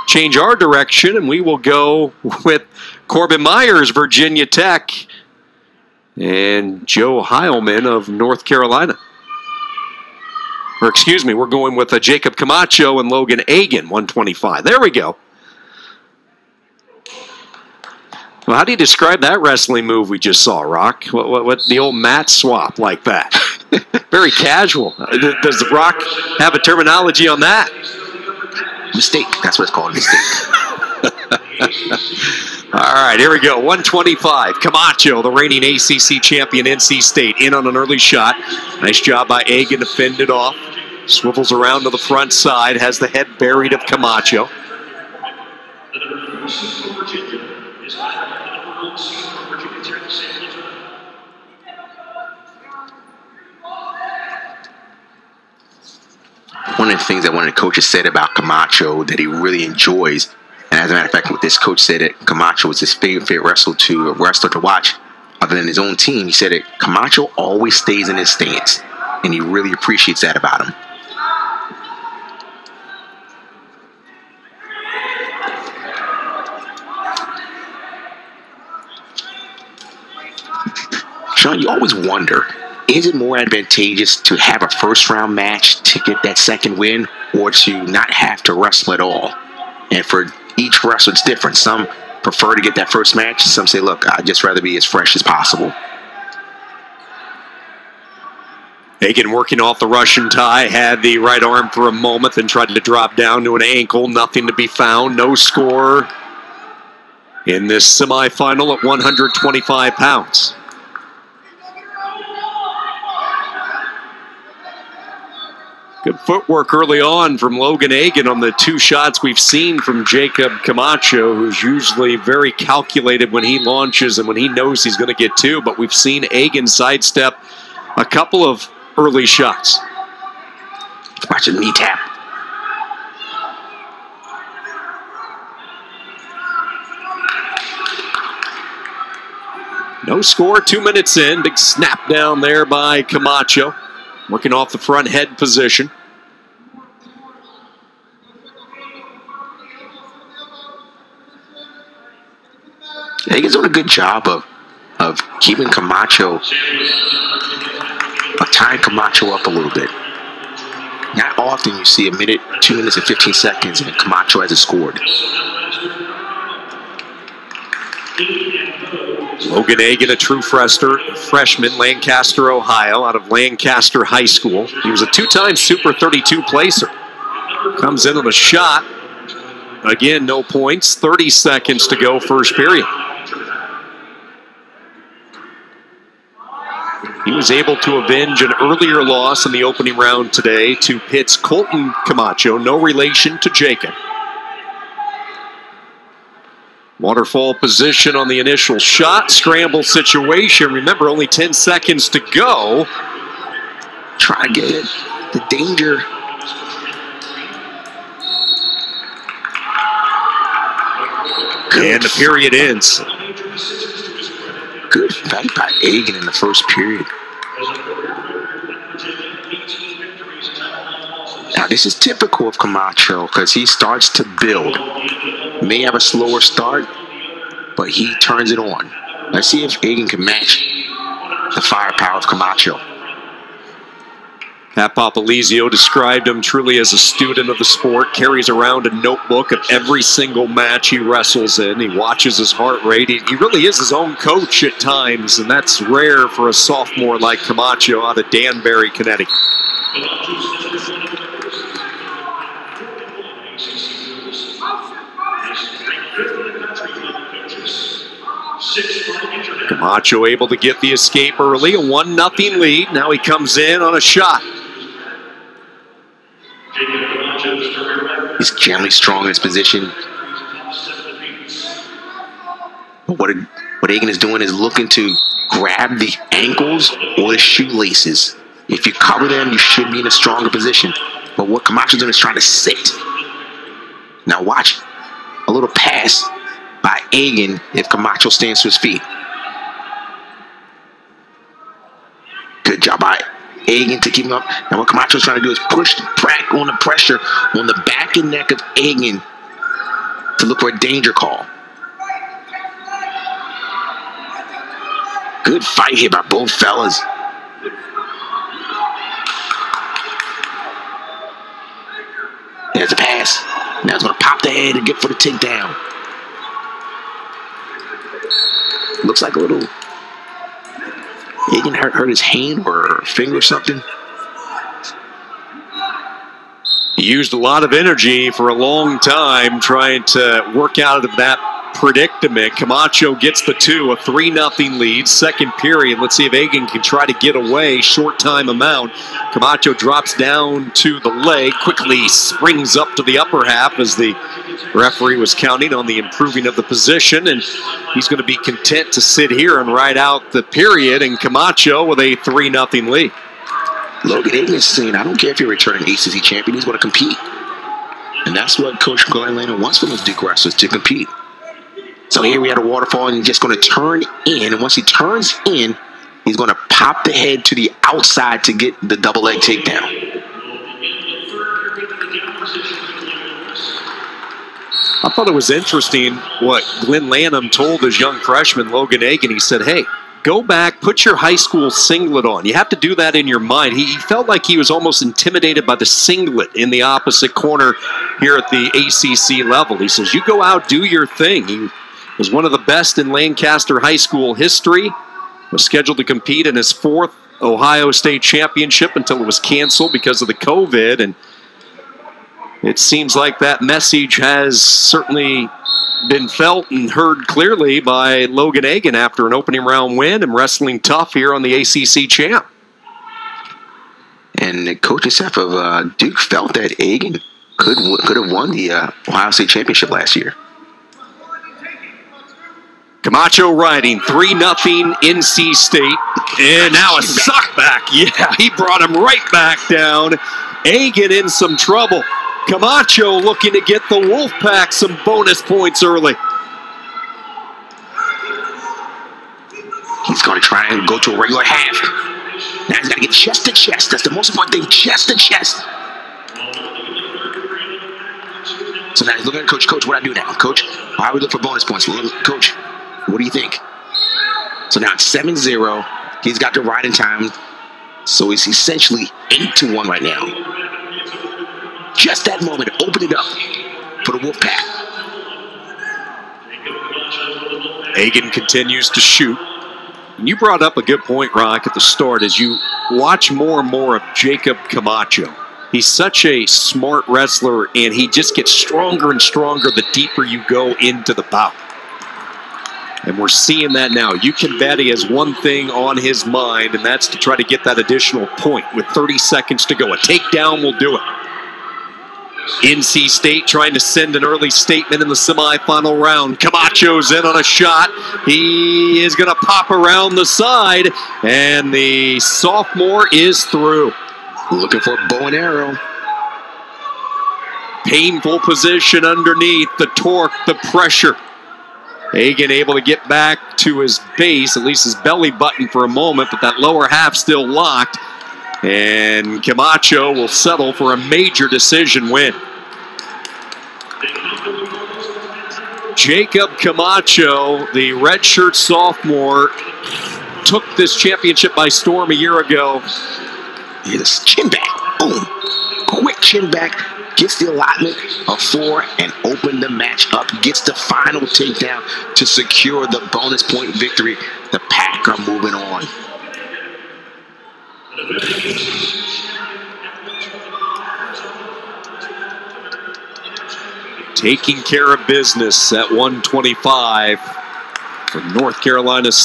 change our direction, and we will go with Corbin Myers, Virginia Tech, and Joe Heilman of North Carolina. Or excuse me, we're going with Jakob Camacho and Logan Agin, 125. There we go. Well, how do you describe that wrestling move we just saw, Rock? What the old mat swap like that? Very casual. Does the Rock have a terminology on that? Mistake. That's what it's called, mistake. All right, here we go. 125. Camacho, the reigning ACC champion, NC State, in on an early shot. Nice job by Agin to fend it off. Swivels around to the front side, has the head buried of Camacho. One of the things that one of the coaches said about Camacho that he really enjoys, and as a matter of fact, what this coach said that Camacho was his favorite wrestler to watch, other than his own team, he said that Camacho always stays in his stance, and he really appreciates that about him. Sean, you always wonder, is it more advantageous to have a first-round match to get that second win or to not have to wrestle at all? And for each wrestler, it's different. Some prefer to get that first match. Some say, look, I'd just rather be as fresh as possible. Agin working off the Russian tie, had the right arm for a moment, then tried to drop down to an ankle. Nothing to be found. No score in this semifinal at 125 pounds. Good footwork early on from Logan Agin on the two shots we've seen from Jakob Camacho, who's usually very calculated when he launches and when he knows he's going to get two. But we've seen Agin sidestep a couple of early shots. Watch a knee tap. No score, 2 minutes in. Big snap down there by Camacho. Working off the front head position. Agin's doing a good job of keeping Camacho, tying Camacho up a little bit. Not often you see a minute, 2 minutes and 15 seconds, and Camacho hasn't scored. Logan Agin, a true freshman, Lancaster, Ohio, out of Lancaster High School. He was a two-time Super 32 placer. Comes in on a shot. Again, no points. 30 seconds to go, first period. He was able to avenge an earlier loss in the opening round today to Pitt's Colton Camacho, no relation to Jakob. Waterfall position on the initial shot. Scramble situation. Remember, only 10 seconds to go. Try to get it. The danger. And the period ends. Good fight by Agin in the first period. Now, this is typical of Camacho because he starts to build. May have a slower start, but he turns it on. Let's see if Agin can match the firepower of Camacho. Pat Papalizio described him truly as a student of the sport, carries around a notebook of every single match he wrestles in. He watches his heart rate. He really is his own coach at times, and that's rare for a sophomore like Camacho out of Danbury, Connecticut. Camacho able to get the escape early, a 1-0 lead. Now he comes in on a shot. He's generally strong in his position. But what Agin is doing is looking to grab the ankles or the shoelaces. If you cover them, you should be in a stronger position. But what Camacho's doing is trying to sit. Now watch a little pass by Agin if Camacho stands to his feet. Good job by Agin to keep him up. Now what Camacho's trying to do is push back on the pressure on the back and neck of Agin to look for a danger call. Good fight here by both fellas. There's a pass. Now it's going to pop the head and get for the takedown. Looks like a little... Agin hurt his hand or finger or something. He used a lot of energy for a long time trying to work out of that predicament. Camacho gets the 2, a 3-0 lead. Second period. Let's see if Agin can try to get away. Short time amount. Camacho drops down to the leg. Quickly springs up to the upper half as the referee was counting on the improving of the position. And he's going to be content to sit here and ride out the period. And Camacho with a 3-0 lead. Logan Agin is saying, I don't care if you're a returning ACC champion, he's going to compete. And that's what Coach Glenn Lehner wants from his Duke wrestlers, to compete. So here we have a waterfall, and he's just going to turn in. And once he turns in, he's going to pop the head to the outside to get the double leg takedown. I thought it was interesting what Glenn Lanham told his young freshman, Logan Agin. He said, hey, go back, put your high school singlet on. You have to do that in your mind. He felt like he was almost intimidated by the singlet in the opposite corner here at the ACC level. He says, you go out, do your thing. He was one of the best in Lancaster High School history. Was scheduled to compete in his 4th Ohio State Championship until it was canceled because of the COVID. And it seems like that message has certainly been felt and heard clearly by Logan Agin after an opening round win and wrestling tough here on the ACC champ. And the coaching staff of Duke felt that Agin could have won the Ohio State Championship last year. Camacho riding 3-0 NC State. And now a suck back. Yeah, he brought him right back down. Agin in some trouble. Camacho looking to get the Wolfpack some bonus points early. He's going to try and go to a regular half. Now he's got to get chest to chest. That's the most important thing, chest to chest. So now he's looking at Coach. Coach, what do I do now? Coach, why we look for bonus points? Coach, what do you think? So now it's 7-0. He's got the riding time. So it's essentially 8-1 right now. Just that moment, open it up for the Wolfpack. Agin continues to shoot. And you brought up a good point, Rock, at the start as you watch more and more of Jakob Camacho. He's such a smart wrestler, and he just gets stronger and stronger the deeper you go into the bout. And we're seeing that now. You can bet he has one thing on his mind, and that's to try to get that additional point with 30 seconds to go. A takedown will do it. NC State trying to send an early statement in the semifinal round. Camacho's in on a shot. He is going to pop around the side, and the sophomore is through. Looking for a bow and arrow. Painful position underneath, the torque, the pressure. Agin able to get back to his base, at least his belly button for a moment, but that lower half still locked. And Camacho will settle for a major decision win. Jakob Camacho, the redshirt sophomore, took this championship by storm a year ago. His chin back, boom, quick chin back, gets the allotment of 4 and open the match up, gets the final takedown to secure the bonus point victory. The Pack are moving on. Taking care of business at 125 for North Carolina State.